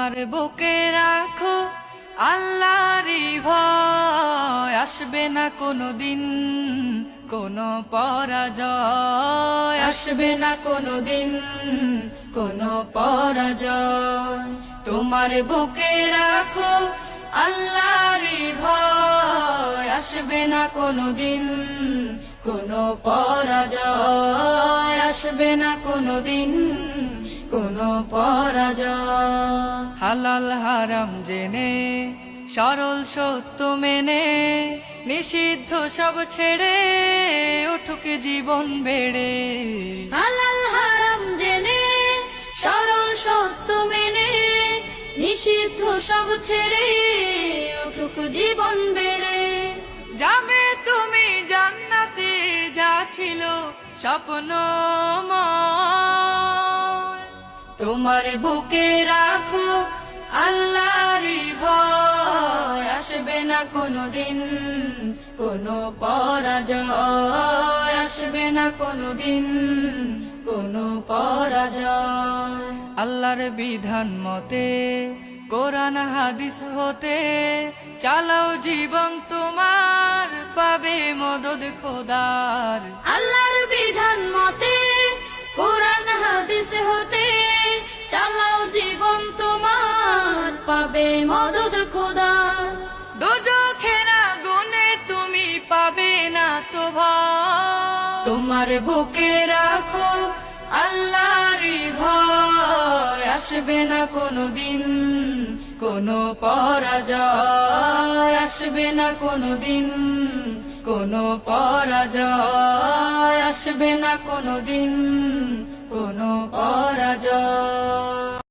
তোমার বুকে রাখো আল্লাহরই ভয়, আসবে না কোনোদিন কোনো পরাজয়, আসবে না কোনোদিন কোনো পরাজয়। তোমার বুকে রাখো আল্লাহরই ভয়, আসবে না কোনোদিন কোনো পরাজয়, আসবে না কোনোদিন কোনো পরাজয়। হালাল হারাম জেনে সরল সত্য মেনে নিষিদ্ধ সব ছেড়ে উঠুক জীবন বেড়ে। হালাল হারাম জেনে সরল সত্য মেনে নিষিদ্ধ সব ছেড়ে উঠুক জীবন বেড়ে। যাবে তুমি জান্নাতে, যা ছিল স্বপ্নময়। তোমার বুকে রাখো আল্লাহরই ভয়, আসবে না কোনোদিন কোনো পরাজয়, আসবে না কোনোদিন কোনো পরাজয়। আল্লাহর বিধান মতে কোরআন হাদিস হতে চালাও জীবন তোমার, পাবে মদদ খোদার। আল্লাহর বিধান মতে কোরআন হাদিস হতে চালাও জীবন তোমার, পাবে মদদ খোদার। দোজখের আগুনে তুমি পাবে না তো ভয়। তোমার বুকে রাখো আল্লাহরই ভয়, আসবে না কোনোদিন কোনো পরাজয়, আসবে না কোনোদিন কোনো পরাজয়, আসবে না কোনোদিন কোনো পরাজয়।